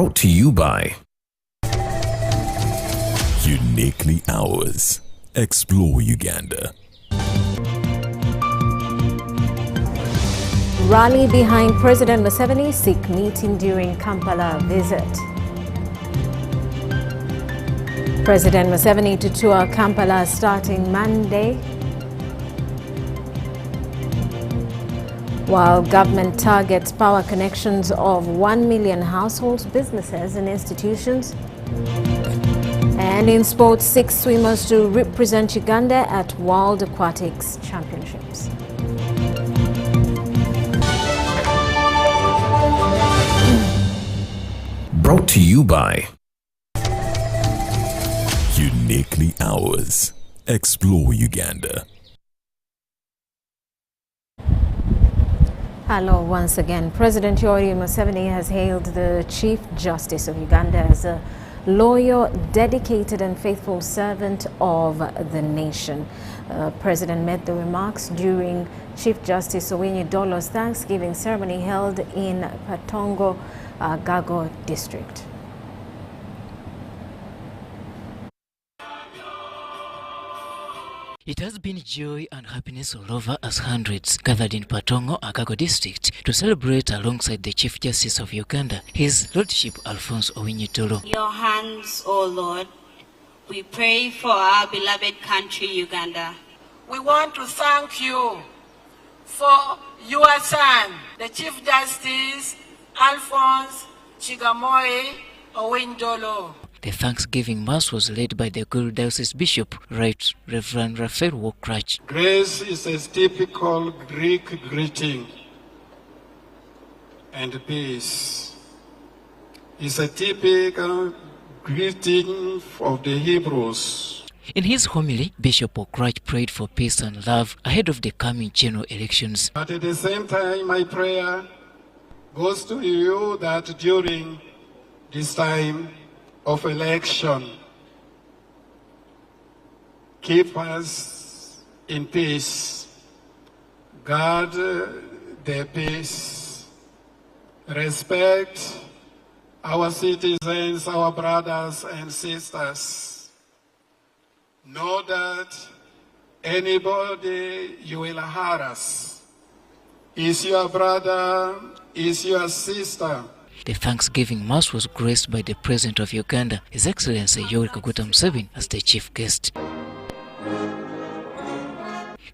Brought to you by Uniquely Ours. Explore Uganda. Rally behind President Museveni, Sikh meeting during Kampala visit. President Museveni to tour Kampala starting Monday. While government targets power connections of 1 million households, businesses and institutions. And in sports, 6 swimmers to represent Uganda at World Aquatics Championships. Brought to you by Uniquely Ours. Explore Uganda. Hello once again. President Yoweri Museveni has hailed the Chief Justice of Uganda as a loyal, dedicated and faithful servant of the nation. President made the remarks during Chief Justice Owiny Dolo's Thanksgiving ceremony held in Patongo, Gago district. It has been joy and happiness all over as hundreds gathered in Patongo, Agago district to celebrate alongside the Chief Justice of Uganda, His Lordship Alphonse Owiny-Dollo. Your hands, O Lord, we pray for our beloved country, Uganda. We want to thank you for your son, the Chief Justice Alphonse Chigamoy Owiny-Dollo. The Thanksgiving Mass was led by the Guru Diocese Bishop, Right Reverend Raphael Wokrach. Grace is a typical Greek greeting, and peace is a typical greeting of the Hebrews. In his homily, Bishop Wokrach prayed for peace and love ahead of the coming general elections. But at the same time, my prayer goes to you that during this time of election, keep us in peace, guard the peace, respect our citizens, our brothers and sisters. Know that anybody you will harass is your brother, is your sister. The Thanksgiving Mass was graced by the President of Uganda, His Excellency Yoweri Museveni, as the chief guest.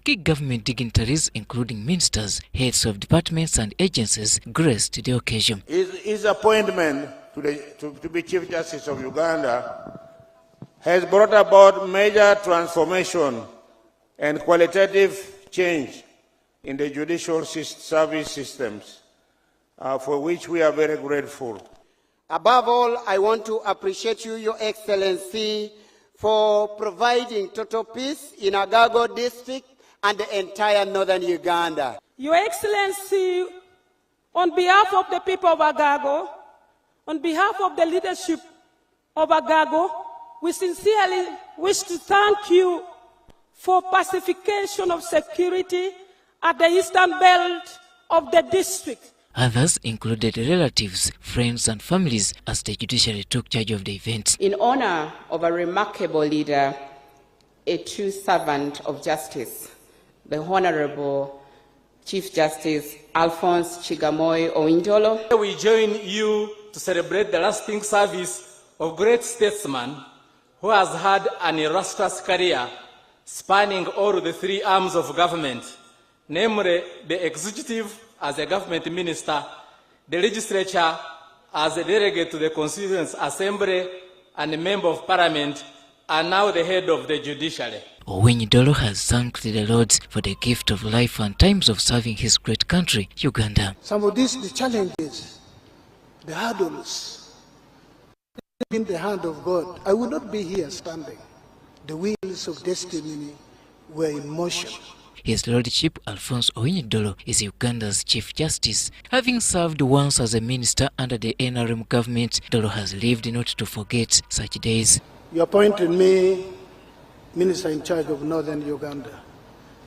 Key government dignitaries, including ministers, heads of departments and agencies, graced the occasion. His appointment to be Chief Justice of Uganda has brought about major transformation and qualitative change in the judicial service systems, for which we are very grateful. Above all, I want to appreciate you, Your Excellency, for providing total peace in Agago district and the entire northern Uganda. Your Excellency, on behalf of the people of Agago, on behalf of the leadership of Agago, we sincerely wish to thank you for pacification of security at the eastern belt of the district. Others included relatives, friends and families as the judiciary took charge of the event. In honor of a remarkable leader, a true servant of justice, the Honorable Chief Justice Alphonse Chigamoy Owiny-Dollo. We join you to celebrate the lasting service of great statesman who has had an illustrious career spanning all the 3 arms of government, namely the executive as a government minister, the legislature as a delegate to the Constituent Assembly and a member of parliament, and now the head of the judiciary. Owiny-Dollo has thanked the Lord for the gift of life and times of serving his great country, Uganda. Some of these, the challenges, the hurdles, in the hand of God, I would not be here standing. The wheels of destiny were in motion. His Lordship Alphonse Owiny-Dollo is Uganda's Chief Justice. Having served once as a minister under the NRM government, Dollo has lived not to forget such days. You appointed me Minister in charge of Northern Uganda.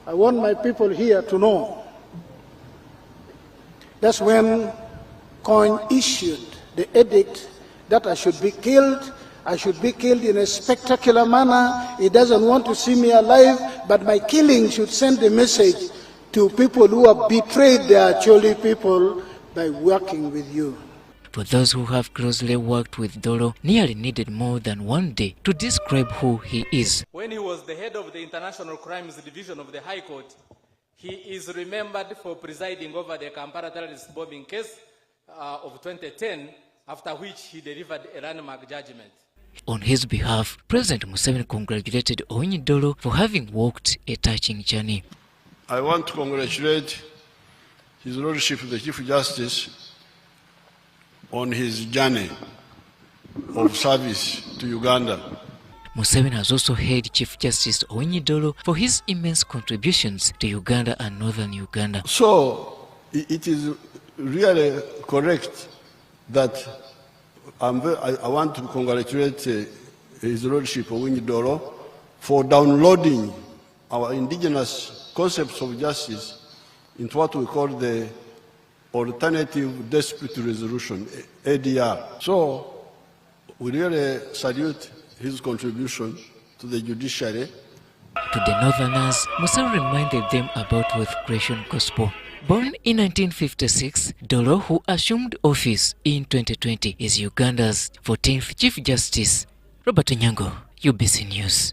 I want my people here to know that's when COIN issued the edict that I should be killed. I should be killed in a spectacular manner. He doesn't want to see me alive, but my killing should send a message to people who have betrayed their Acholi people by working with you. For those who have closely worked with Dolo, nearly needed more than one day to describe who he is. When he was the head of the International Crimes Division of the High Court, he is remembered for presiding over the Kampala terrorist bombing case of 2010, after which he delivered a landmark judgment. On his behalf, President Museveni congratulated Owiny Dolo for having walked a touching journey. I want to congratulate His Lordship, the Chief Justice, on his journey of service to Uganda. Museveni has also hailed Chief Justice Owiny Dolo for his immense contributions to Uganda and northern Uganda. So, it is really correct that I want to congratulate His Lordship Owiny Dolo for downloading our indigenous concepts of justice into what we call the Alternative Dispute Resolution, ADR. So, we really salute his contribution to the judiciary. To the Northerners, Museveni reminded them about wealth creation gospel. Born in 1956, Dolo, who assumed office in 2020, is Uganda's 14th Chief Justice. Robert Nyango, UBC News.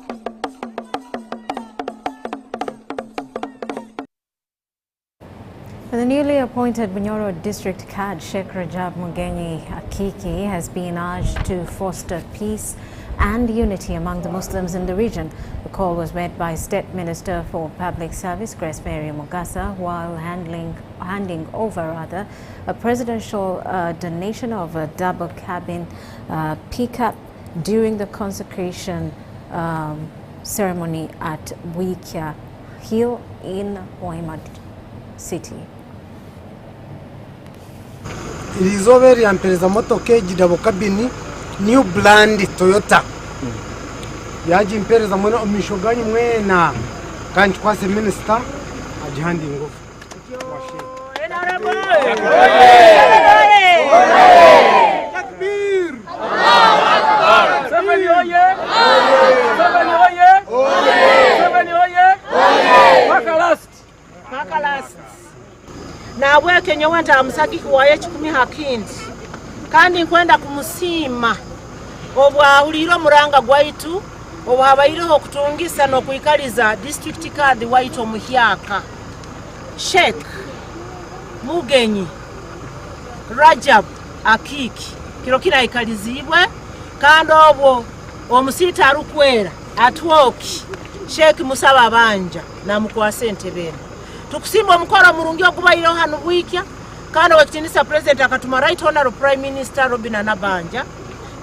The newly appointed Bunyoro District CAD, Sheikh Rajab Mugenyi Akiki, has been urged to foster peace and unity among the Muslims in the region. The call was made by State Minister for Public Service, Grace Mary Mugasa, while handing over a presidential donation of a double cabin pickup during the consecration ceremony at Wikia Hill in Hoima City. It is over and pereza motoka double cabin new brand Toyota. Yaji impereza mwana omishoganyi mwena kanchi kwase minister ajihandi ngofu. Kabiri. Museveni oye. Museveni oye. Museveni oye. Makalast. Na weke nyowanta amusaki kuwaye 10 hakindi. Kandi nkwenda kumusima obwahuliro muranga gwaitu obwabairiho kutungisa no kuikaliza district card waitu omuhyaka Sheikh Mugenyi Rajab Akiki kiro kiraikalizibwe kandi obwo omusita arukwera atwoki Sheikh Musaba banja na mukwase Ntebeni tukusimba omukoro murungi okubairiho hanu bwikya kandi wakitinisa president akatuma right honorable prime minister Robina Nabanja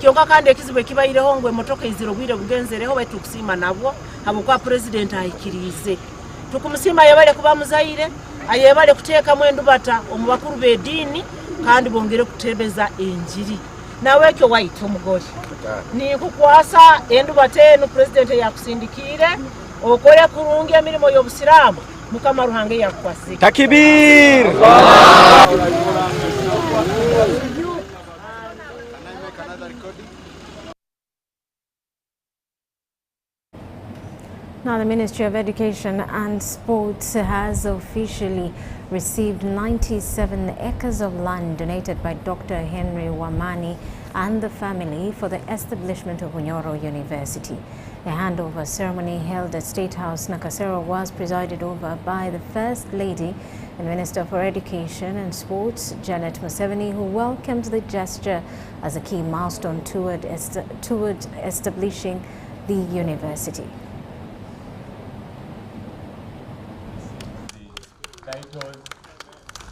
kyonka kandi ekizibwe kibaireho ngwe motoka iziro bwire bugenzereho baitu kusima nabwo abo kwa president ayikirize tukumusima yabale kuba muzaire ayebale kuteeka mwendu bata omubakuru bedini kandi bongere kutebeza enjiri nawe kyo waito mugori ni kukwasa endu batenu president yakusindikire okole kurungi emirimo y'obusiramu mukama ruhange yakwasika Kabiri. Now, the Ministry of Education and Sports has officially received 97 acres of land donated by Dr. Henry Wamani and the family for the establishment of Hunoro University. A handover ceremony held at State House, Nakasero, was presided over by the First Lady and Minister for Education and Sports, Janet Museveni, who welcomed the gesture as a key milestone toward establishing the university.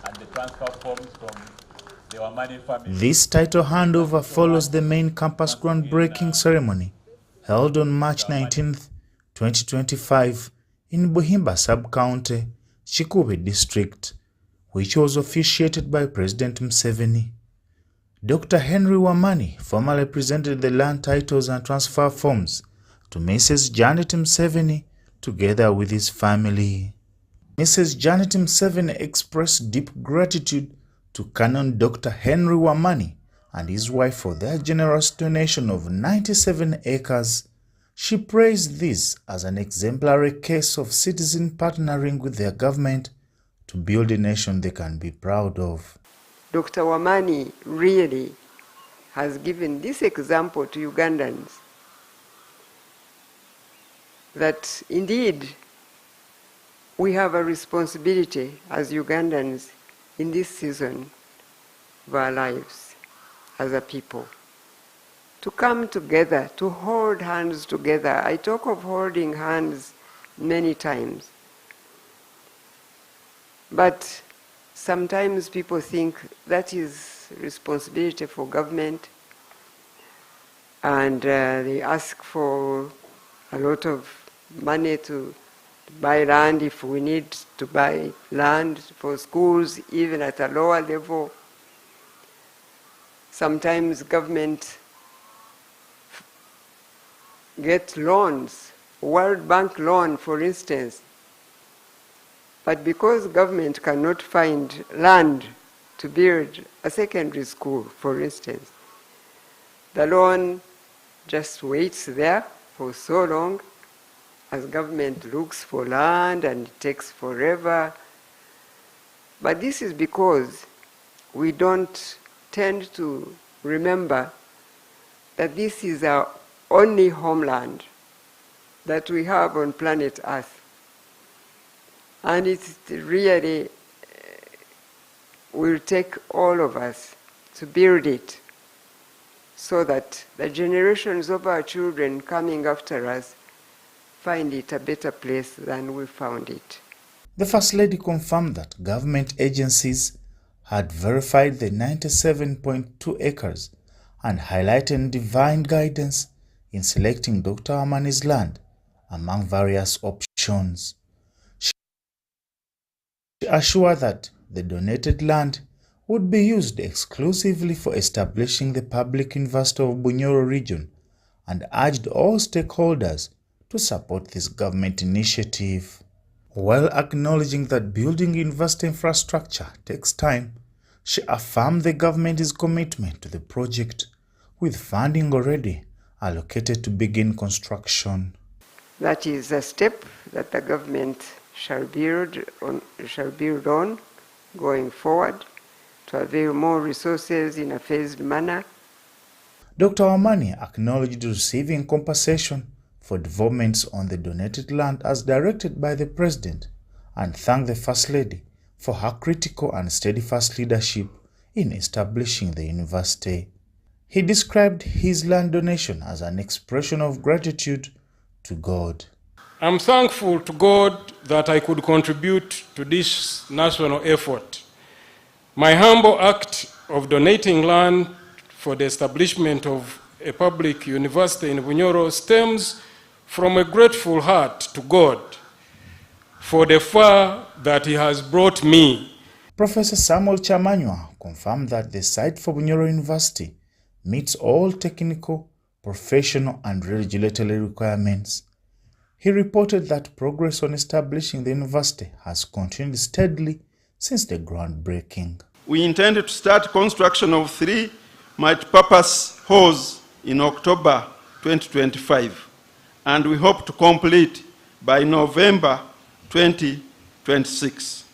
And the transfer forms from the Wamani family. This title handover follows the main campus groundbreaking ceremony held on March 19, 2025 in Buhimba Sub-County, Chikube District, which was officiated by President Museveni. Dr. Henry Wamani formally presented the land titles and transfer forms to Mrs. Janet Museveni together with his family. Mrs. Janet Museveni expressed deep gratitude to Canon Dr. Henry Wamani and his wife for their generous donation of 97 acres. She praised this as an exemplary case of citizens partnering with their government to build a nation they can be proud of. Dr. Wamani really has given this example to Ugandans that indeed we have a responsibility as Ugandans in this season of our lives as a people to come together, to hold hands together. I talk of holding hands many times, but sometimes people think that is responsibility for government, and they ask for a lot of money to buy land if we need to buy land for schools, even at a lower level. Sometimes government gets loans, World Bank loan for instance, but because government cannot find land to build a secondary school, for instance, the loan just waits there for so long as government looks for land and it takes forever. But this is because we don't tend to remember that this is our only homeland that we have on planet Earth. And it really will take all of us to build it so that the generations of our children coming after us find it a better place than we found it. The First Lady confirmed that government agencies had verified the 97.2 acres and highlighted divine guidance in selecting Dr. Wamani's land among various options. She assured that the donated land would be used exclusively for establishing the Public University of Bunyoro region and urged all stakeholders to support this government initiative. While acknowledging that building university infrastructure takes time, she affirmed the government's commitment to the project, with funding already allocated to begin construction. That is a step that the government shall build on going forward to avail more resources in a phased manner. Dr. Wamani acknowledged receiving compensation for developments on the donated land as directed by the President and thanked the First Lady for her critical and steadfast leadership in establishing the university. He described his land donation as an expression of gratitude to God. I'm thankful to God that I could contribute to this national effort. My humble act of donating land for the establishment of a public university in Bunyoro stems from a grateful heart to God for the far that He has brought me. Professor Samuel Chamanywa confirmed that the site for Hunoro University meets all technical, professional and regulatory requirements. He reported that progress on establishing the university has continued steadily since the groundbreaking. We intend to start construction of 3 multi-purpose halls in October 2025, and we hope to complete by November 2026.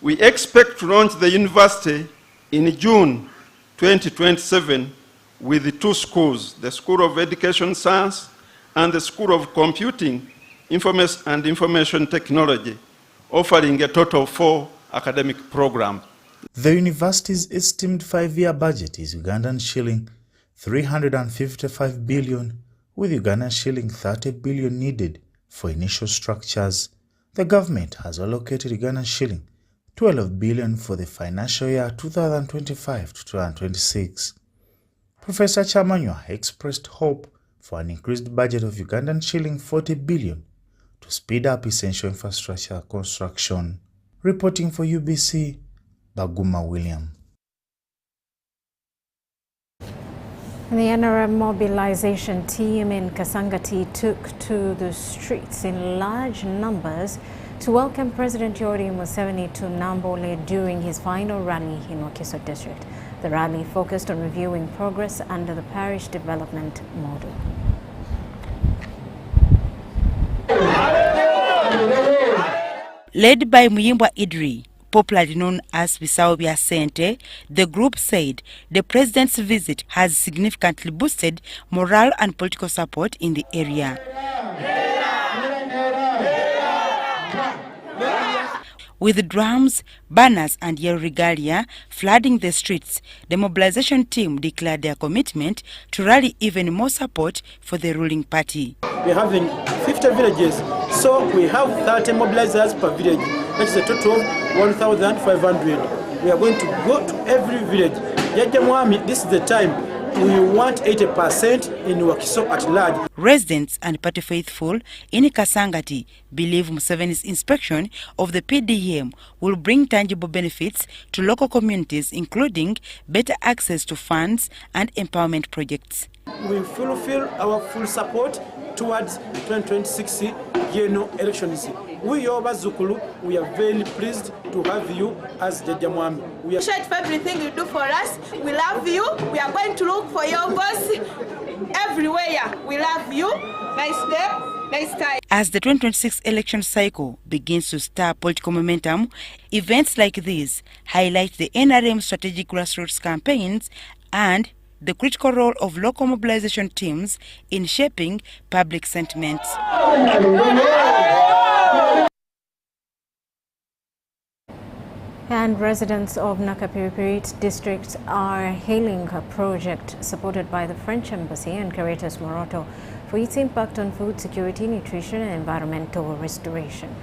We expect to launch the university in June 2027 with 2 schools, the School of Education Science and the School of Computing, Information Technology, offering a total of 4 academic programs. The university's estimated 5-year budget is Ugandan shilling 355 billion, with Ugandan shilling 30 billion needed for initial structures. The government has allocated Ugandan shilling 12 billion for the financial year 2025 to 2026. Professor Chamanywa expressed hope for an increased budget of Ugandan shilling 40 billion to speed up essential infrastructure construction. Reporting for UBC, Baguma William. The NRM mobilization team in Kasangati took to the streets in large numbers to welcome President Yoweri Museveni to Nambole during his final rally in Wakiso district. The rally focused on reviewing progress under the parish development model. Led by Muyimbwa Idri, popularly known as Bisaobia Sente, the group said the president's visit has significantly boosted morale and political support in the area. With drums, banners and yellow regalia flooding the streets, the mobilization team declared their commitment to rally even more support for the ruling party. We're having 50 villages, so we have 30 mobilizers per village. That is a total of 1,500. We are going to go to every village. This is the time. We want 80% in Wakiso at large. Residents and party faithful in Kasangati believe Museveni's inspection of the PDM will bring tangible benefits to local communities, including better access to funds and empowerment projects. We fulfill our full support towards 2026 general elections. We Yoruba Zukulu, we are very pleased to have you as the Jamwami. We appreciate for everything you do for us. We love you. We are going to look for your boss everywhere. We love you. Nice day, nice time. As the 2026 election cycle begins to stir political momentum, events like these highlight the NRM strategic grassroots campaigns and the critical role of local mobilization teams in shaping public sentiments. And residents of Nakapirit district are hailing a project supported by the French Embassy and Caritas Moroto for its impact on food security, nutrition and environmental restoration.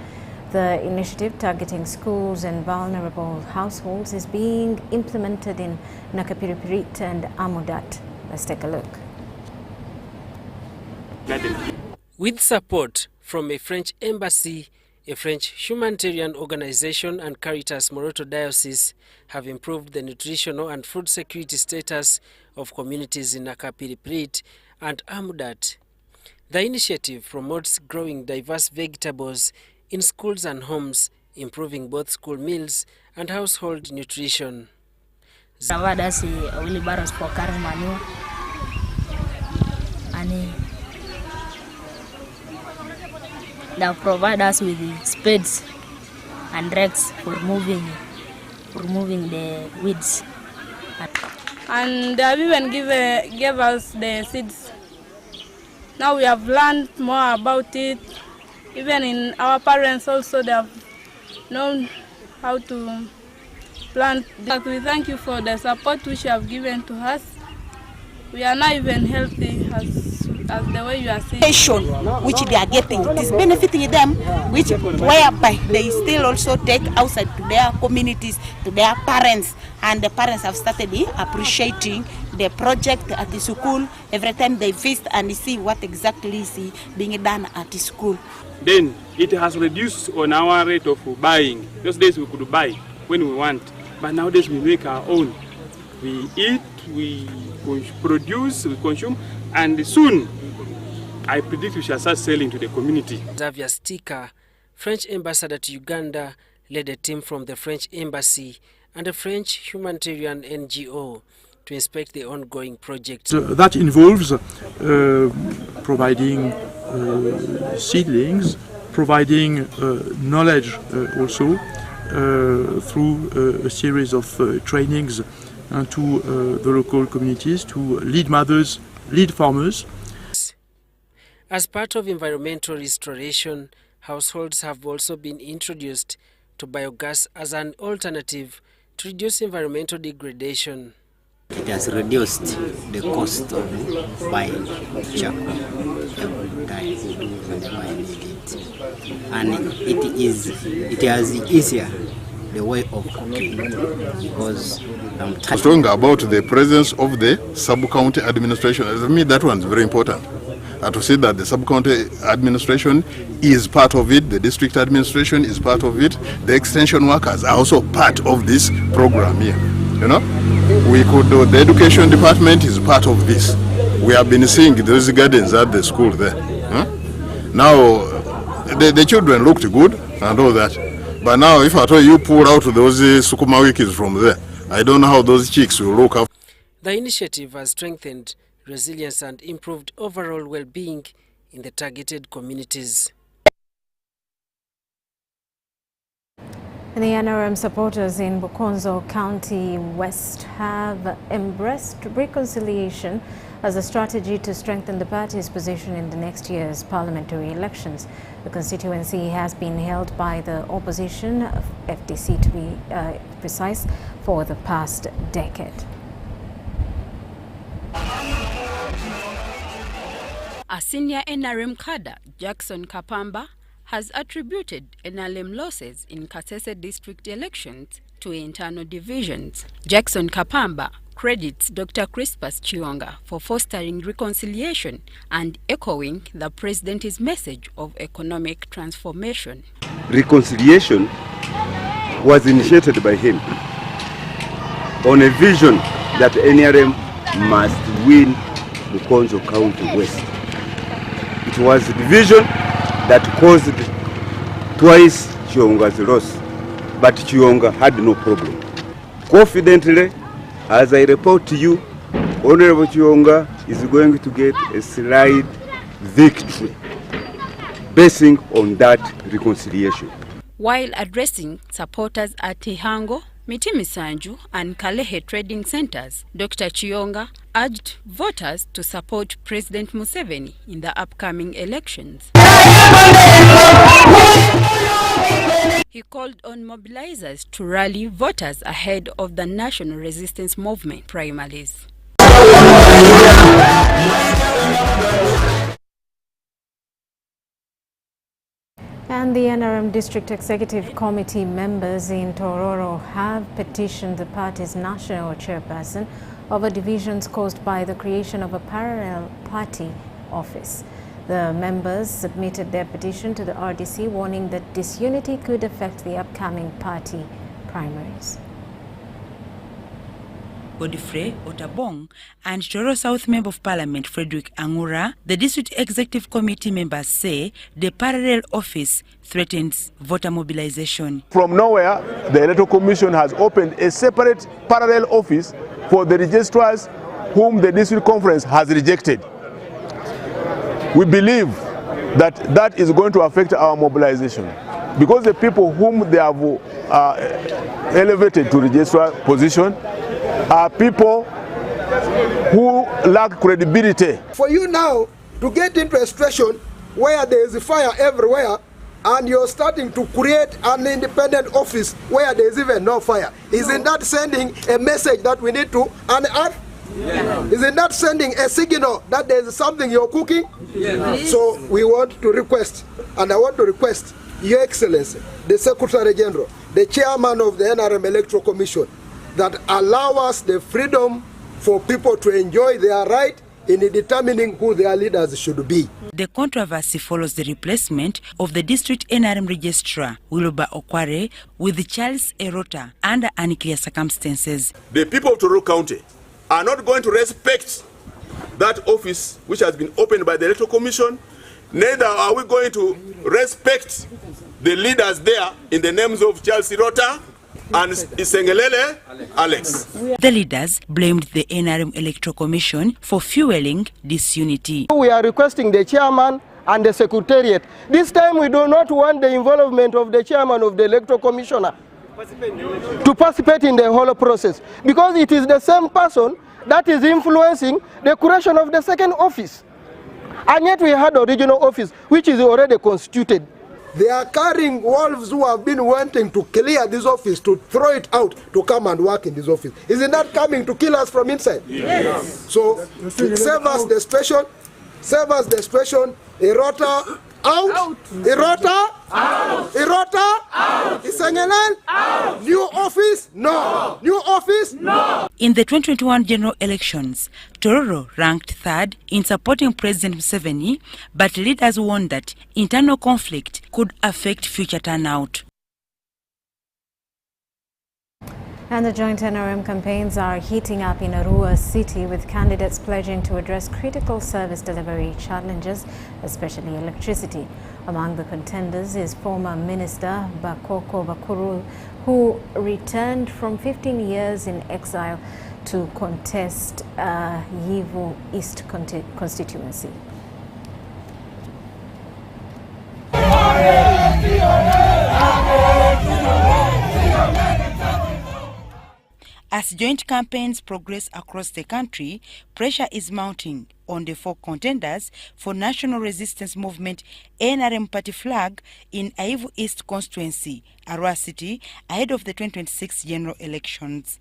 The initiative targeting schools and vulnerable households is being implemented in Nakapirit and Amudat. Let's take a look. With support from a French embassy, a French humanitarian organization and Caritas Moroto Diocese have improved the nutritional and food security status of communities in Nakapirit and Amudat. The initiative promotes growing diverse vegetables in schools and homes, improving both school meals and household nutrition. Provide us wheelbarrows for carrying manure and they provide us with spades and rakes for removing the weeds. And they have even gave us the seeds. Now we have learned more about it. Even in our parents also, they have known how to plant. We thank you for the support which you have given to us. We are now even healthy as the way you are seeing. Which they are getting, it is benefiting them, which whereby they still also take outside to their communities, to their parents, and the parents have started appreciating the project at the school. Every time they visit and see what exactly is being done at the school. Then it has reduced on our rate of buying. Those days we could buy when we want, but nowadays we make our own. We eat, we produce, we consume, and soon I predict we shall start selling to the community. Xavier Sticker, French ambassador to Uganda, led a team from the French embassy and a French humanitarian NGO to inspect the ongoing project. So that involves providing seedlings, providing knowledge also through a series of trainings to the local communities, to lead mothers, lead farmers. As part of environmental restoration, households have also been introduced to biogas as an alternative to reduce environmental degradation. It has reduced the cost of buying charcoal every time whenever I need it. And it has easier the way of cooking because I'm strong about the presence of the sub-county administration. For me, that one's very important. To see that the sub-county administration is part of it, the district administration is part of it, the extension workers are also part of this program here. You know, we could do, the education department is part of this. We have been seeing those gardens at the school there. Now, the children looked good. and all that. But now if at all you pull out those Sukuma wikis from there, I don't know how those chicks will look up. The initiative has strengthened resilience and improved overall well-being in the targeted communities. And the NRM supporters in Bukonzo County West have embraced reconciliation as a strategy to strengthen the party's position in the next year's parliamentary elections. The constituency has been held by the opposition, FDC to be precise, for the past decade. A senior NRM cadre, Jackson Kapamba, has attributed NRM losses in Kasese district elections to internal divisions. Jackson Kapamba credits Dr. Crispus Chionga for fostering reconciliation and echoing the president's message of economic transformation. Reconciliation was initiated by him on a vision that NRM must win Bukonzo County West. It was the vision that caused twice Chionga's loss, but Chionga had no problem. Confidently, as I report to you, Honorable Chionga is going to get a slight victory basing on that reconciliation. While addressing supporters at Tihango, Mitimisanju and Kalehe trading centers, Dr. Chionga urged voters to support President Museveni in the upcoming elections. He called on mobilizers to rally voters ahead of the National Resistance Movement primaries. And the NRM District Executive Committee members in Tororo have petitioned the party's national chairperson over divisions caused by the creation of a parallel party office. The members submitted their petition to the RDC, warning that disunity could affect the upcoming party primaries. Godfrey Otabong and Toro South Member of Parliament Frederick Angura, the District Executive Committee members say the parallel office threatens voter mobilization. From nowhere, the Electoral Commission has opened a separate parallel office for the registrars whom the District Conference has rejected. We believe that that is going to affect our mobilization because the people whom they have elevated to registrar position are people who lack credibility. For you now to get into a situation where there is fire everywhere and you're starting to create an independent office where there is even no fire, isn't that sending a message that we need to unearth? Yes. Isn't that sending a signal that there is something you're cooking? Yes. So we want to request, and I want to request Your Excellency, the Secretary General, the Chairman of the NRM Electoral Commission, that allow us the freedom for people to enjoy their right in determining who their leaders should be. The controversy follows the replacement of the District NRM Registrar, Wilbur Okware, with Charles Erota under unclear circumstances. The people of Tororo County are not going to respect that office which has been opened by the Electoral Commission. Neither are we going to respect the leaders there in the names of Charles Erota and Isengelele Alex. The leaders blamed the NRM Electoral Commission for fueling disunity. We are requesting the chairman and the secretariat. This time we do not want the involvement of the chairman of the Electoral Commissioner to participate in the whole process, because it is the same person that is influencing the creation of the second office. And yet we had a regional office which is already constituted. They are carrying wolves who have been wanting to clear this office, to throw it out, to come and work in this office. Isn't that coming to kill us from inside? Yes. So, to save us the situation, Erota out, Erota out, Erota out, Isengelele out, new office, no, new office, no. In the 2021 general elections, Tororo ranked third in supporting President Museveni, but leaders warned that internal conflict could affect future turnout. And the joint NRM campaigns are heating up in Arua City, with candidates pledging to address critical service delivery challenges, especially electricity. Among the contenders is former Minister Bakoko Bakuru, who returned from 15 years in exile to contest Yivu East constituency. As joint campaigns progress across the country, pressure is mounting on the four contenders for National Resistance Movement NRM party flag in Yivu East constituency, Arua City, ahead of the 2026 general elections.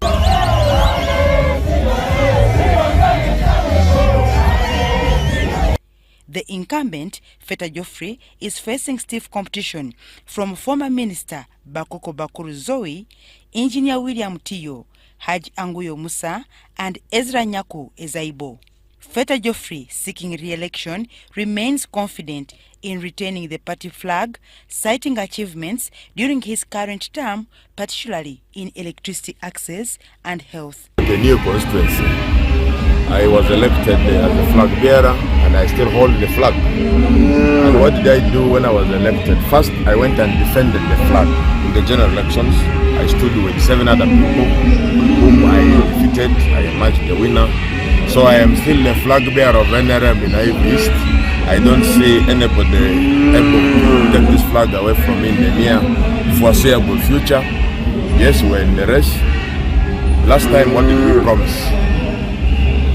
The incumbent, Feta Geoffrey, is facing stiff competition from former Minister Bakoko Bakuru Zoe, Engineer William Tiyo, Haj Anguyo Musa, and Ezra Nyaku Ezaibo. Feta Geoffrey, seeking re-election, remains confident in retaining the party flag, citing achievements during his current term, particularly in electricity access and health. The new constituency, I was elected as a flag bearer, and I still hold the flag. And what did I do when I was elected? First, I went and defended the flag in the general elections. I stood with 7 other people whom I defeated. I emerged the winner. So I am still the flag bearer of NRM in Yivu East. I don't see anybody able to take this flag away from me in the near foreseeable future. Yes, we're in the race. Last time, what did we promise?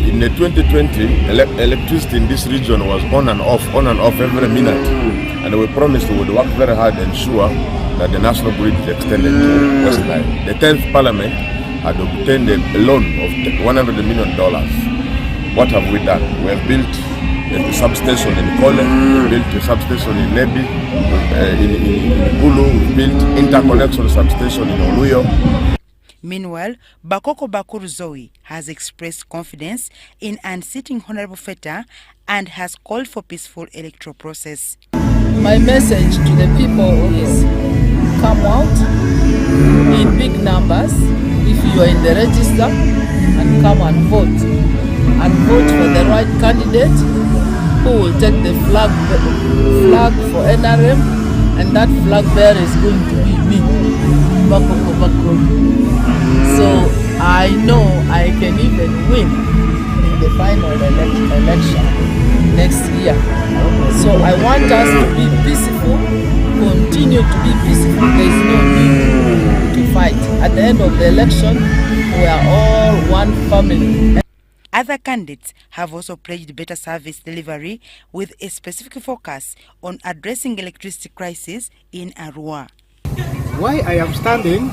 In the 2020, electricity in this region was on and off every minute. And we promised we would work very hard and ensure that the national grid is extended to West Nile. The 10th Parliament had obtained a loan of $100 million. What have we done? We have built a substation in Kole, we built a substation in Nebi, in Gulu, we built interconnection substation in Oluyo. Meanwhile, Bakoko Bakuru Zoe has expressed confidence in unseating Honorable Feta and has called for peaceful electoral process. My message to the people is come out in big numbers if you are in the register and come and vote. And vote for the right candidate who will take the flag for NRM, and that flag bearer is going to be me, Bakoko Bakuru. So I know I can even win in the final election next year. So I want us to be peaceful, continue to be peaceful. There is no need to fight. At the end of the election, we are all one family. Other candidates have also pledged better service delivery with a specific focus on addressing electricity crisis in Arua. Why I am standing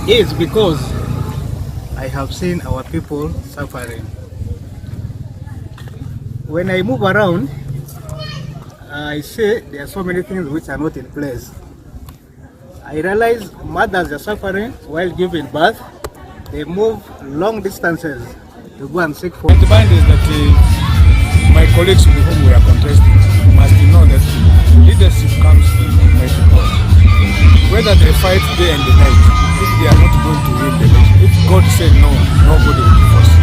is because I have seen our people suffering. When I move around, I see there are so many things which are not in place. I realize mothers are suffering while giving birth. They move long distances to go and seek for. The point is that my colleagues with whom we are contesting must know that leadership comes by support. Whether they fight day and night, if they are not going to win the election, if God said no, nobody will be forced.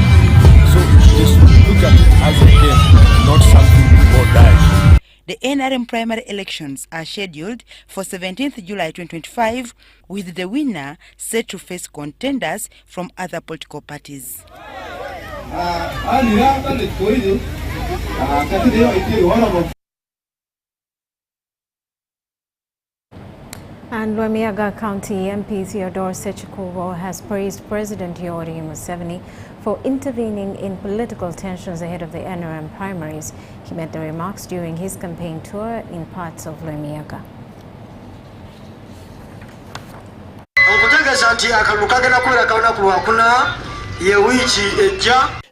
So they should look at it as a game, not something or die. The NRM primary elections are scheduled for 17th July 2025, with the winner set to face contenders from other political parties. And Lwemiaga County MP Theodore Sechikubo has praised President Yoweri Museveni for intervening in political tensions ahead of the NRM primaries. He made the remarks during his campaign tour in parts of Lwemiaga.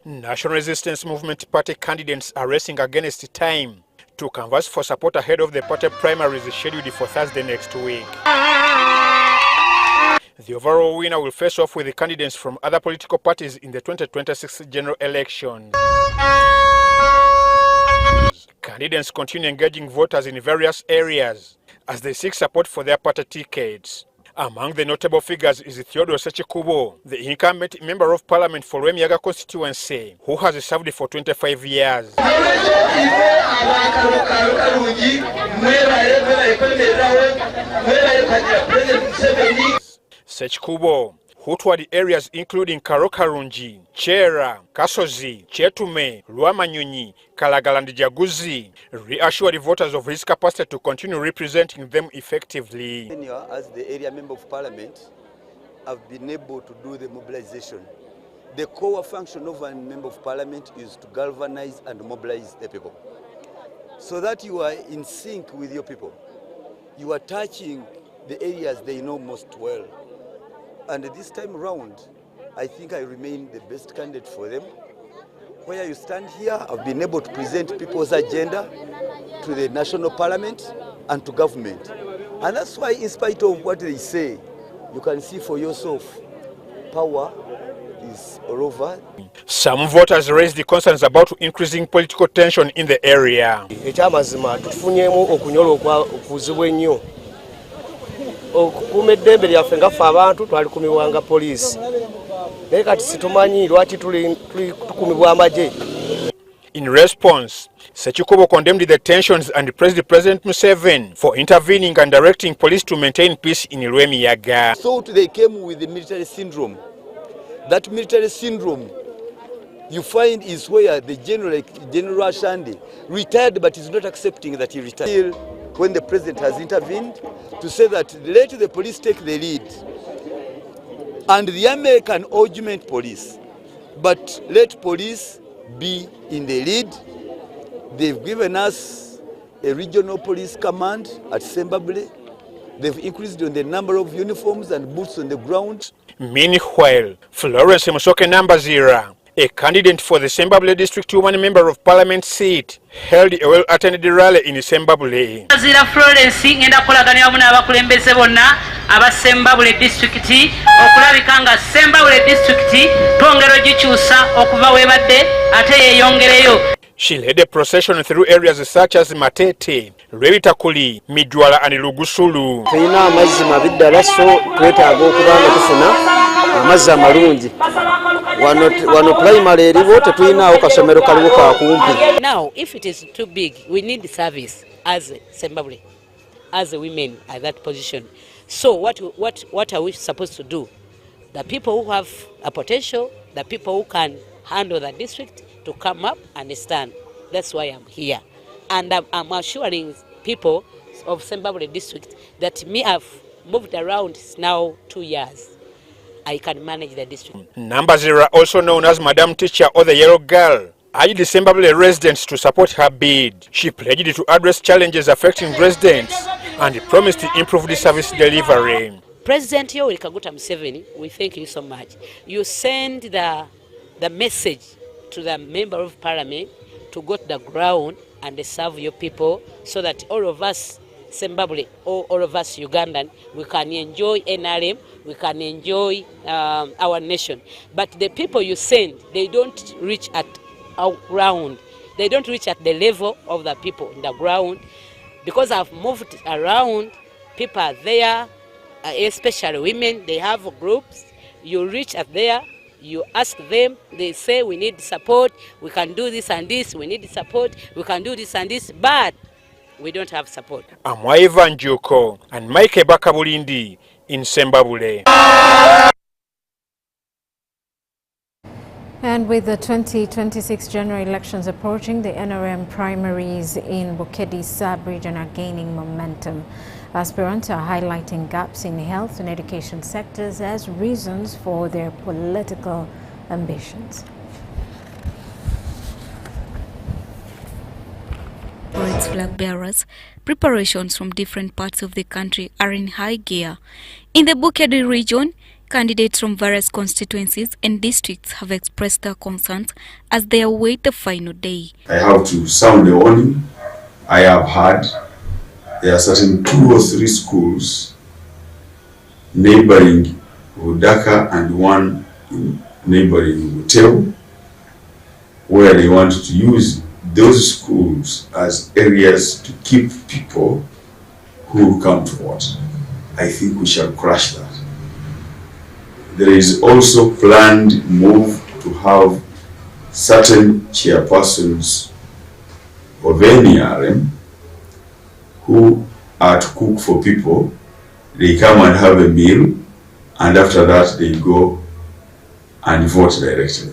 National Resistance Movement Party candidates are racing against time to canvass for support ahead of the party primaries scheduled for Thursday next week. The overall winner will face off with the candidates from other political parties in the 2026 general election. Candidates continue engaging voters in various areas as they seek support for their party tickets. Among the notable figures is Theodore Sechikubo, the incumbent member of parliament for Rwemiyaga constituency, who has served for 25 years. Sechikubo, who toured areas including Karokarunji, Chera, Kasozi, Chetume, Lwamanyonyi, Kalagala and Jaguzi, reassured voters of his capacity to continue representing them effectively. As the area member of parliament, I've been able to do the mobilization. The core function of a member of parliament is to galvanize and mobilize the people, so that you are in sync with your people. You are touching the areas they know most well. And this time around, I think I remain the best candidate for them. Where you stand here, I've been able to present people's agenda to the national parliament and to government. And that's why, in spite of what they say, you can see for yourself, power is all over. Some voters raised the concerns about increasing political tension in the area. In response, Sechikubo condemned the tensions and praised President Museveni for intervening and directing police to maintain peace in Rwemiyaga. So they came with the military syndrome. That military syndrome you find is where the General Shandi retired, but is not accepting that he retired. When the president has intervened to say that let the police take the lead, and the American augment police, but let police be in the lead. They've given us a regional police command at Sembabule. They've increased on the number of uniforms and boots on the ground. Meanwhile, Florence Musoke Nambazira, a candidate for the Sembabule District 1 member of parliament seat, held a well-attended rally in Sembabule. Florence ngenda kolaganira wamu n'abakulembeze bonna aba Sembabule District okulabika nga Sembabule District twongera gikyusa okuva webadde ate yeeyongereyo. She led a procession through areas such as Matete, Rebitakuli, Midwala and Lugusulu. Tulina amazzi mabiddala so twetaaga okubanga tufuna amazzi amalungi. Wano primary eriwo tetulinawo kasomero kaliwo kakumpi. Now, if it is too big, we need service as Sembabule, as women at that position. So what are we supposed to do? The people who have a potential, the people who can handle the district, to come up and stand. That's why I'm here. And I'm assuring people of Sembabule District that me have moved around now 2 years. I can manage the district. Nambazira, also known as Madam Teacher or the Yellow Girl, urged the Sembabule residents to support her bid. She pledged to address challenges affecting residents and promised to improve the service delivery. President Yoweri Museveni, we thank you so much. You send the message to the member of parliament to go to the ground and serve your people, so that all of us Sembabule, all of us Ugandan, we can enjoy NRM, we can enjoy our nation. But the people you send, they don't reach at our ground. They don't reach at the level of the people in the ground. Because I've moved around, people are there, especially women, they have groups. You reach at there, you ask them, they say we need support, we can do this and this, we need support, we can do this and this, but we don't have support. Amwaiva Njuko and Mike Bakabulindi in Sembabule. And with the 2026 general elections approaching, the NRM primaries in Bukedi sub-region are gaining momentum. Aspirants are highlighting gaps in health and education sectors as reasons for their political ambitions. For its flag bearers, preparations from different parts of the country are in high gear. In the Bukedi region, candidates from various constituencies and districts have expressed their concerns as they await the final day. I have to sound the warning. I have heard there are certain 2 or 3 schools neighboring Udaka and one neighboring Uteu, where they want to use those schools as areas to keep people who come to vote. I think we shall crush that. There is also planned move to have certain chairpersons of NRM who are to cook for people. They come and have a meal, and after that they go and vote directly.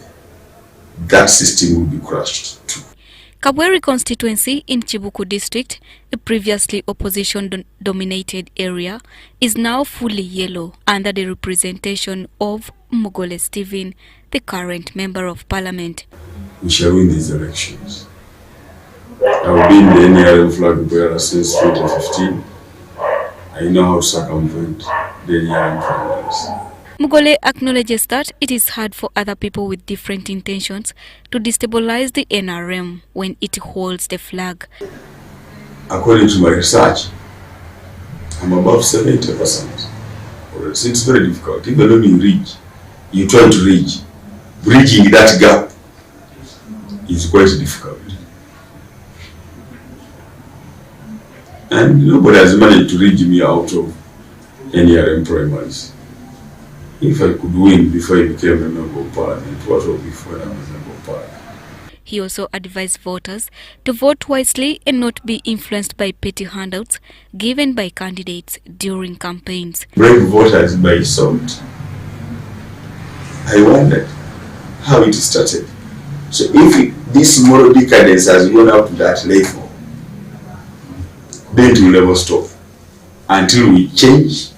That system will be crushed too. Kabiri constituency in Chibuku district, a previously opposition-dominated area, is now fully yellow under the representation of Mugole Stephen, the current member of parliament. We shall win these elections. I've been the NRM flag bearer since 2015. I know how to circumvent the NRM flag. Mugole acknowledges that it is hard for other people with different intentions to destabilize the NRM when it holds the flag. According to my research, I'm above 70%. It's very difficult. Even when you reach, you try to reach. Bridging that gap is quite difficult. And nobody has managed to reach me out of NRM primaries. If I could win before I became a member of parliament, what would be when I was a member of parliament? He also advised voters to vote wisely and not be influenced by petty handouts given by candidates during campaigns. Brave voters by salt. I wondered how it started. So if this moral decadence has gone up to that level, then it will never stop until we change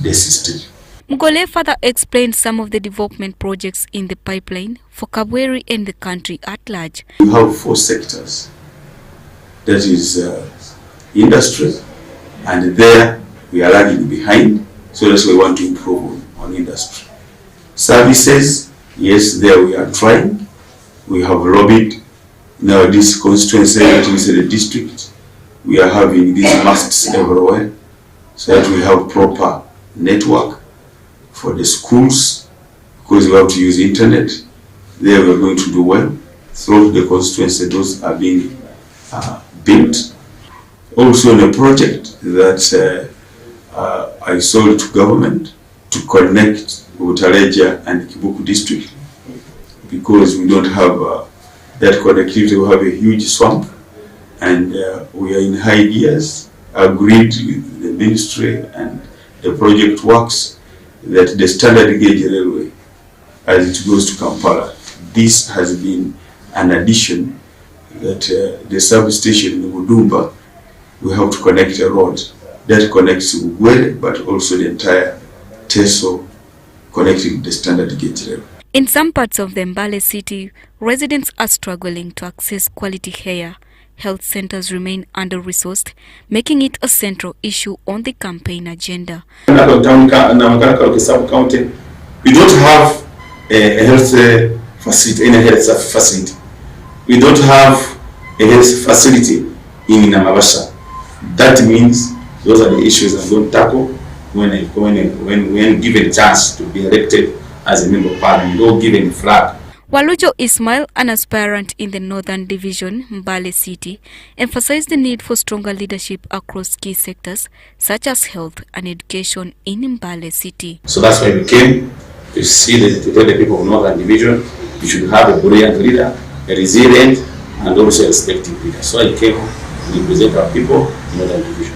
the system. Mugole further explained some of the development projects in the pipeline for Kabiri and the country at large. We have 4 sectors. That is industry, and there we are lagging behind, so that's why we want to improve on industry. Services, yes, there we are trying. We have lobbied. Now this constituency, that is the district, we are having these masks everywhere, so that we have proper network for the schools, because we have to use internet. There we are going to do well. Throughout the constituency, those are being built. Also on a project that I sold to government to connect Utaleja and Kibuku district, because we don't have that connectivity. We have a huge swamp, and we are in high gears, agreed with the ministry, and the project works, that the standard gauge railway, as it goes to Kampala, this has been an addition, that the substation in Mudumba, we have to connect a road that connects Yoweri, but also the entire Teso, connecting the standard gauge railway. In some parts of the Mbale city, residents are struggling to access quality care. Health centers remain under-resourced, making it a central issue on the campaign agenda. We don't have a health facility, any health facility. We don't have a health facility in Namabasha. That means those are the issues I'm going to tackle when given a chance to be elected as a member of parliament or given a flag. Walujo Ismail, an aspirant in the Northern Division, Mbale City, emphasized the need for stronger leadership across key sectors such as health and education in Mbale City. So that's why we came to see to tell the people of Northern Division, you should have a brilliant leader, a resilient and also a respected leader. So I came to represent our people in Northern Division.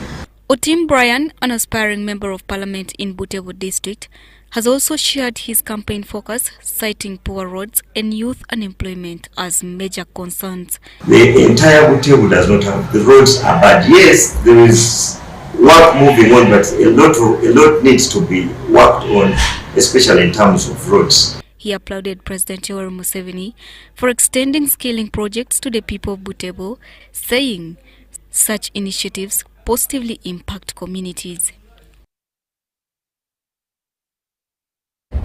Otim Brian, an aspiring member of parliament in Butevo district, has also shared his campaign focus, citing poor roads and youth unemployment as major concerns. The entire Butevo does not have, the roads are bad. Yes, there is work moving on, but a lot needs to be worked on, especially in terms of roads. He applauded President Yoweri Museveni for extending skilling projects to the people of Butevo, saying such initiatives positively impact communities.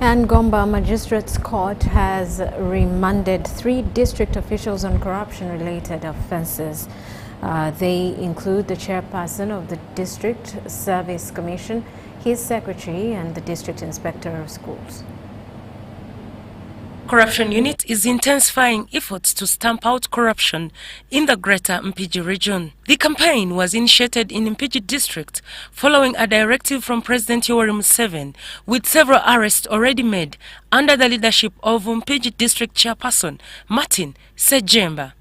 And Gomba Magistrates Court has remanded 3 district officials on corruption-related offences. They include the chairperson of the District Service Commission, his secretary, and the district inspector of schools. Corruption Unit is intensifying efforts to stamp out corruption in the greater Mpigi region. The campaign was initiated in Mpigi district following a directive from President Yoweri Museveni, with several arrests already made under the leadership of Mpigi district chairperson Martin Sejemba.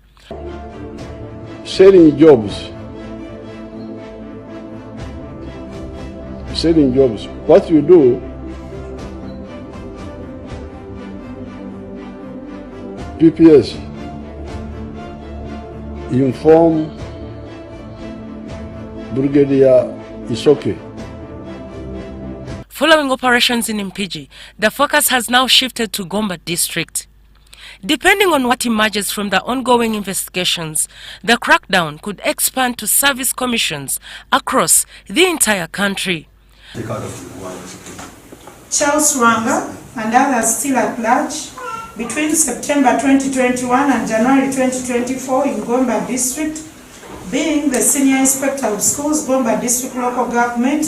Selling jobs. What you do, PPS, inform Brigadier Isoke. Following operations in Mpigi, the focus has now shifted to Gomba district. Depending on what emerges from the ongoing investigations, the crackdown could expand to service commissions across the entire country. Charles Wanga and others still at large between September 2021 and January 2024 in Gomba district, being the Senior Inspector of Schools, Gomba district local government,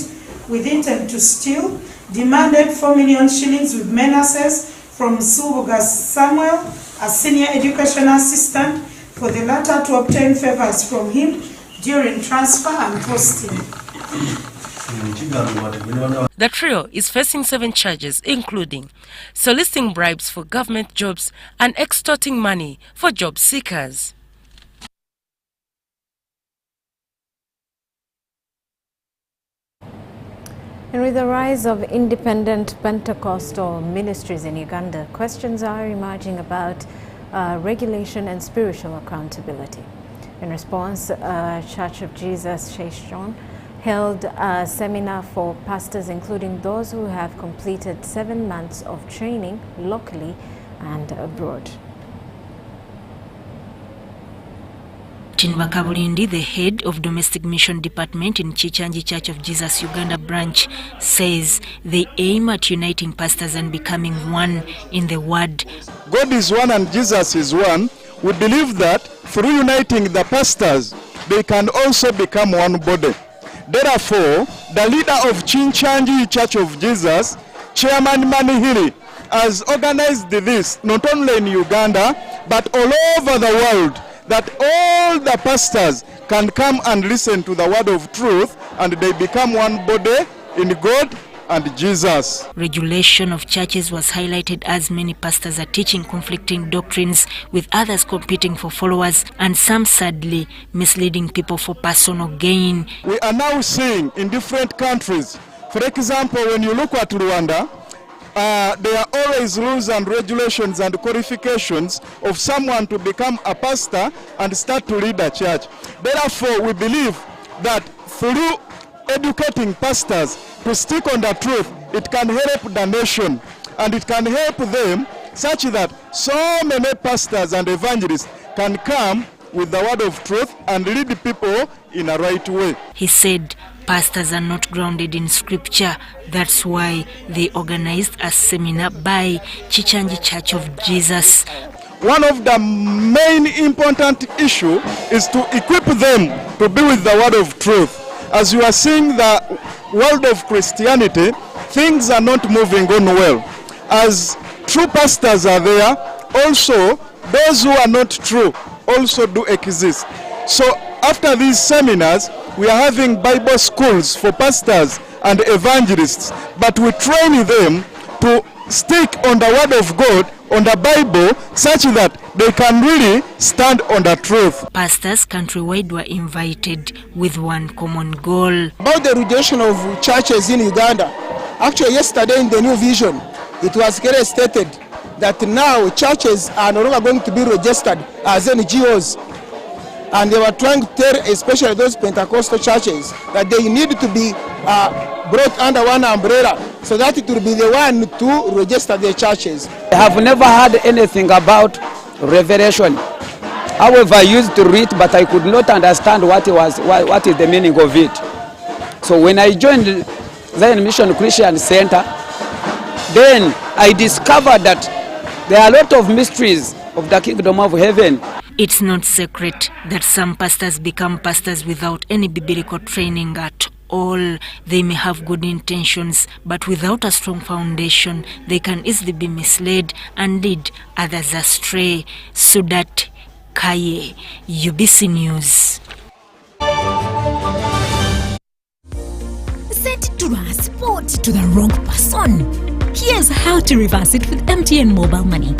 with intent to steal, demanded 4 million shillings with menaces from Mugasa Samuel, a senior education assistant, for the latter to obtain favors from him during transfer and posting. The trio is facing 7 charges, including soliciting bribes for government jobs and extorting money for job seekers. And with the rise of independent Pentecostal ministries in Uganda, questions are emerging about regulation and spiritual accountability. In response, Church of Jesus Sheshon held a seminar for pastors, including those who have completed 7 months of training locally and abroad. Chinva Kabulindi, the head of Domestic Mission Department in Chichanji Church of Jesus Uganda branch, says they aim at uniting pastors and becoming one in the word. God is one and Jesus is one. We believe that through uniting the pastors, they can also become one body. Therefore, the leader of Chinchanji Church of Jesus, Chairman Manihiri, has organized this not only in Uganda but all over the world, that all the pastors can come and listen to the word of truth and they become one body in God and Jesus. Regulation of churches was highlighted as many pastors are teaching conflicting doctrines, with others competing for followers and some sadly misleading people for personal gain. We are now seeing in different countries, for example, when you look at Rwanda, there are always rules and regulations and qualifications of someone to become a pastor and start to lead a church. Therefore, we believe that through educating pastors to stick on the truth, it can help the nation and it can help them such that so many pastors and evangelists can come with the word of truth and lead people in a right way. He said pastors are not grounded in scripture. That's why they organized a seminar by Chichanji Church of Jesus. One of the main important issue is to equip them to be with the word of truth. As you are seeing the world of Christianity, things are not moving on well. As true pastors are there, also those who are not true also do exist. So after these seminars, we are having Bible schools for pastors and evangelists, but we train them to stick on the word of God, on the Bible, such that they can really stand on the truth. Pastors countrywide were invited with one common goal. About the reduction of churches in Uganda, actually yesterday in the New Vision, it was clearly stated that now churches are no longer going to be registered as NGOs. And they were trying to tell, especially those Pentecostal churches, that they need to be brought under one umbrella so that it will be the one to register their churches. I have never heard anything about revelation. However, I used to read, but I could not understand what is the meaning of it. So when I joined Zion Mission Christian Center, then I discovered that there are a lot of mysteries of the kingdom of heaven. It's not secret that some pastors become pastors without any biblical training at all. They may have good intentions, but without a strong foundation, they can easily be misled and lead others astray. Sudat Kaye, UBC News. Sent transport to the wrong person. Here's how to reverse it with MTN Mobile Money.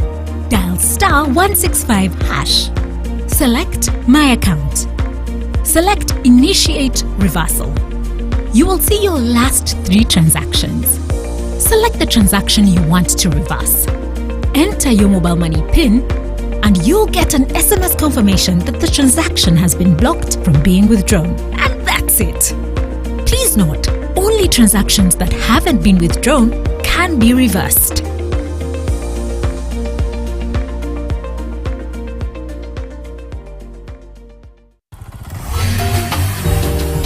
Dial *165#. Select My Account. Select Initiate Reversal. You will see your last 3 transactions. Select the transaction you want to reverse. Enter your mobile money PIN and you'll get an SMS confirmation that the transaction has been blocked from being withdrawn. And that's it. Please note, only transactions that haven't been withdrawn can be reversed.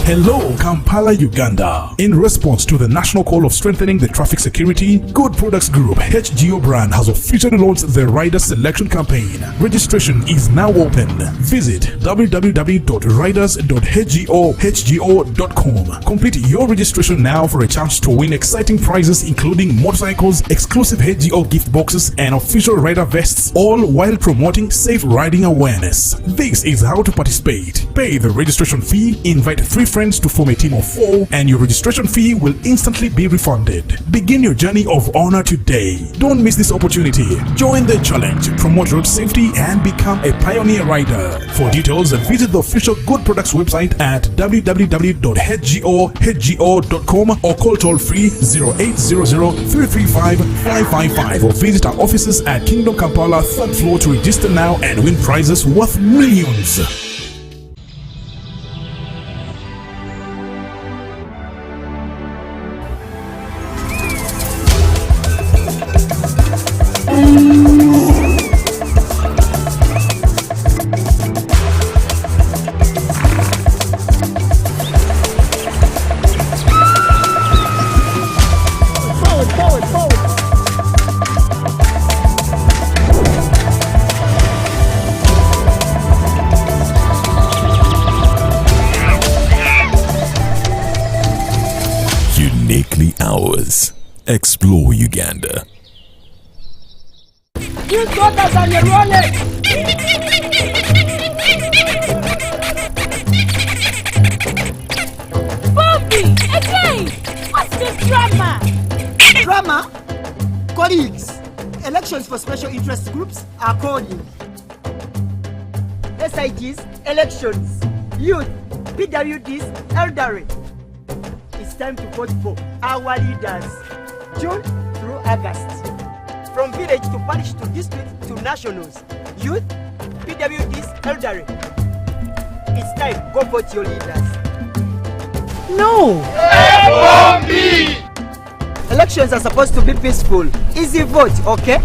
Hello, Kampala, Uganda. In response to the national call of strengthening the traffic security, Good Products Group HGO brand has officially launched the Rider Selection Campaign. Registration is now open. Visit www.riders.hgo.com. Complete your registration now for a chance to win exciting prizes including motorcycles, exclusive HGO gift boxes, and official rider vests, all while promoting safe riding awareness. This is how to participate. Pay the registration fee, invite 3 friends to form a team of 4, and your registration fee will instantly be refunded. Begin your journey of honor today. Don't miss this opportunity. Join the challenge, promote road safety, and become a pioneer rider. For details, visit the official Good Products website at www.hgo.com or call toll free 0800-335-555 or visit our offices at Kingdom Kampala 3rd floor to register now and win prizes worth millions. Uniquely ours. Explore Uganda. You got us on your wallet. Bobby, again! What's the drama? Drama? Colleagues, elections for special interest groups are calling. SIGs, elections, youth, PWDs, elderly. It's time to vote for our leaders, June through August. From village to parish to district to nationals, youth, PWDs, elderly. It's time, go vote your leaders. No! Elections are supposed to be peaceful. Easy vote, okay?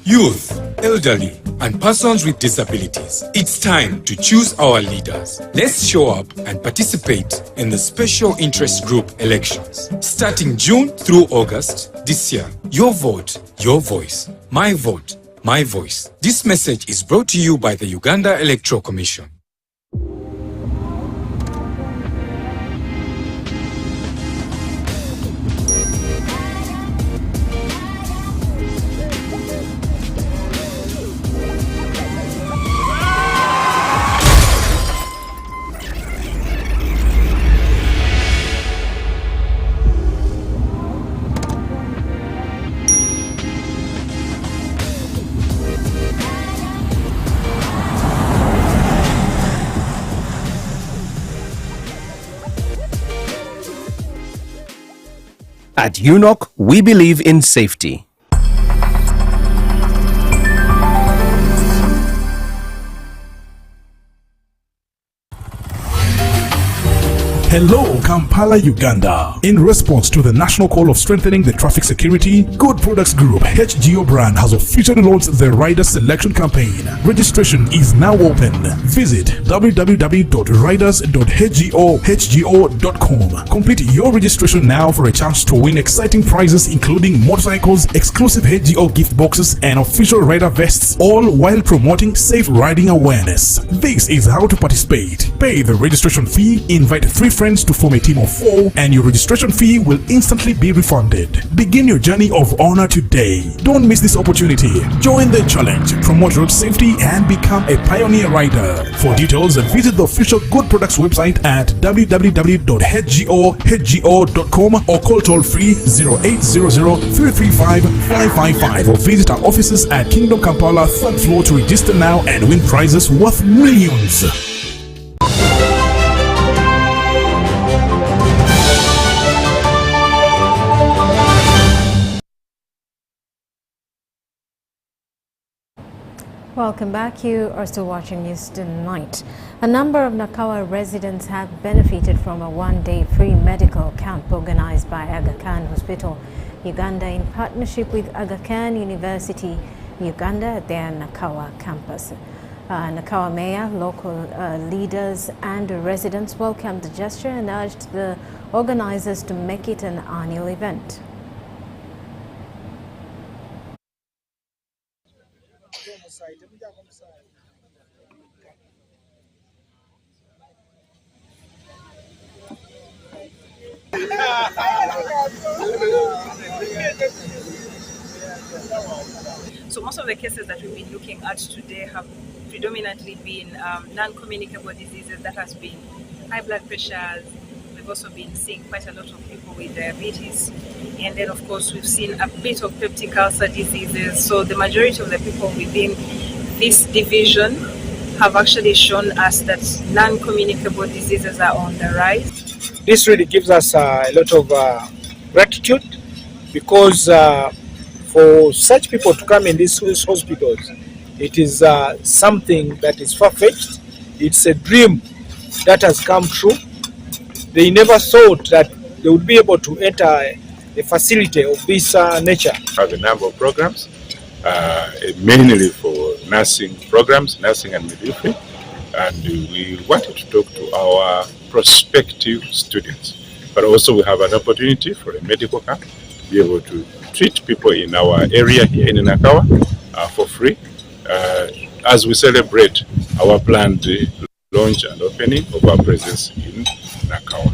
Youth, elderly, and persons with disabilities. It's time to choose our leaders. Let's show up and participate in the special interest group elections. Starting June through August this year. Your vote, your voice. My vote, my voice. This message is brought to you by the Uganda Electoral Commission. At UNOC, we believe in safety. Hello, Kampala, Uganda. In response to the national call of strengthening the traffic security, Good Products Group HGO brand has officially launched the Rider Selection Campaign. Registration is now open. Visit www.riders.hgo.com. Complete your registration now for a chance to win exciting prizes including motorcycles, exclusive HGO gift boxes, and official rider vests, all while promoting safe riding awareness. This is how to participate. Pay the registration fee, invite 3 friends to form a team of 4, and your registration fee will instantly be refunded. Begin your journey of honor today. Don't miss this opportunity. Join the challenge, promote road safety, and become a pioneer rider. For details, visit the official Good Products website at www.hgo.com or call toll free 0800-335-555 or visit our offices at Kingdom Kampala 3rd floor to register now and win prizes worth millions. Welcome back. You are still watching News Tonight. A number of Nakawa residents have benefited from a one-day free medical camp organized by Aga Khan Hospital, Uganda, in partnership with Aga Khan University, Uganda, at their Nakawa campus. Nakawa Mayor, local leaders and residents welcomed the gesture and urged the organizers to make it an annual event. So most of the cases that we've been looking at today have predominantly been non-communicable diseases. That has been high blood pressures. We've also been seeing quite a lot of people with diabetes. And then of course we've seen a bit of peptic ulcer diseases. So the majority of the people within this division have actually shown us that non-communicable diseases are on the rise. This really gives us a lot of gratitude, because for such people to come in these hospitals, it is something that is far-fetched. It's a dream that has come true. They never thought that they would be able to enter a facility of this nature. We have a number of programs, mainly for nursing programs, nursing and midwifery, and we wanted to talk to our prospective students. But also we have an opportunity for a medical camp to be able to treat people in our area here in Nakawa for free as we celebrate our planned launch and opening of our presence in Nakawa.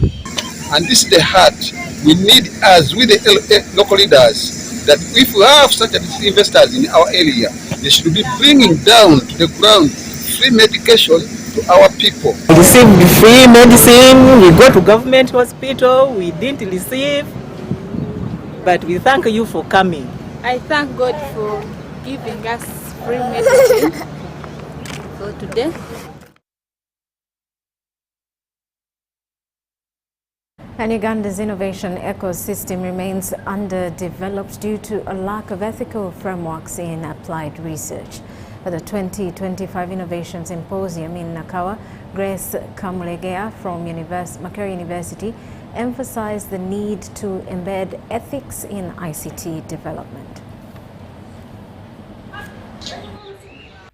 And this is the heart we need as with the local leaders, that if we have such investors in our area, they should be bringing down to the ground free medication to our people. We received free medicine, we go to government hospital, we didn't receive, but we thank you for coming. I thank God for giving us free medicine for today. And Uganda's innovation ecosystem remains underdeveloped due to a lack of ethical frameworks in applied research. At the 2025 Innovation Symposium in Nakawa, Grace Kamulegea from Makerere University emphasized the need to embed ethics in ICT development.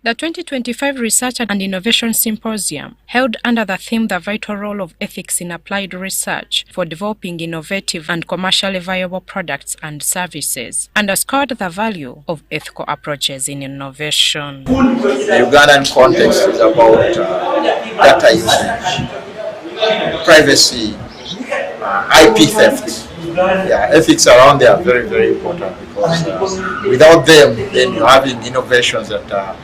The 2025 Research and Innovation Symposium, held under the theme The Vital Role of Ethics in Applied Research for Developing Innovative and Commercially Viable Products and Services, underscored the value of ethical approaches in innovation. The Ugandan context is about data usage, privacy, IP theft. Yeah, ethics around there are very, very important, because without them, then you're having innovations that are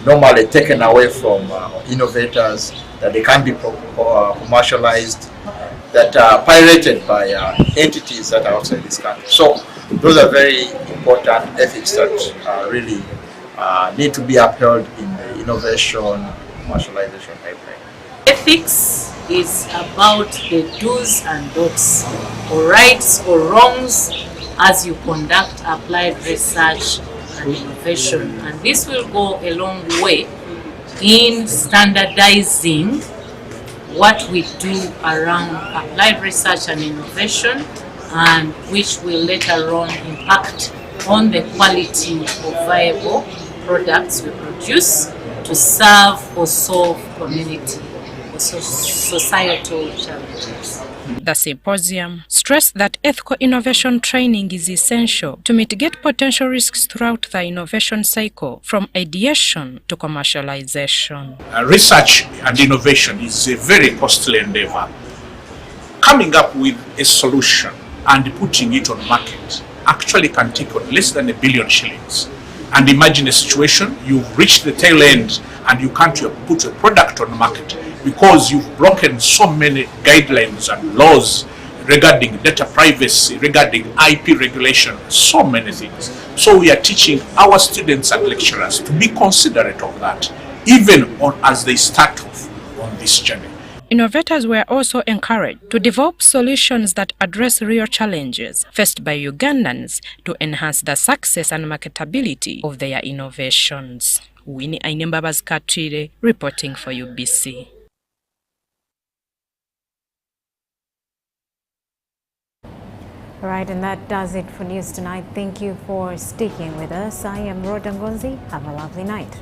normally taken away from innovators, that they can't be commercialized, that are pirated by entities that are outside this country. So those are very important ethics that really need to be upheld in the innovation commercialization pipeline. Ethics is about the do's and don'ts, or rights or wrongs, as you conduct applied research and innovation, and this will go a long way in standardizing what we do around applied research and innovation, and which will later on impact on the quality of viable products we produce to serve or solve community or societal challenges. The symposium stressed that ethical innovation training is essential to mitigate potential risks throughout the innovation cycle, from ideation to commercialization. Research and innovation is a very costly endeavor. Coming up with a solution and putting it on market actually can take on less than $1 billion shillings. And imagine a situation, you've reached the tail end and you can't put a product on the market because you've broken so many guidelines and laws regarding data privacy, regarding IP regulation, so many things. So we are teaching our students and lecturers to be considerate of that, even as they start off on this journey. Innovators were also encouraged to develop solutions that address real challenges faced by Ugandans to enhance the success and marketability of their innovations. Winnie Ainembabazi Katwire reporting for UBC. All right, and that does it for News Tonight. Thank you for sticking with us. I am Rhoda Ngonzi. Have a lovely night.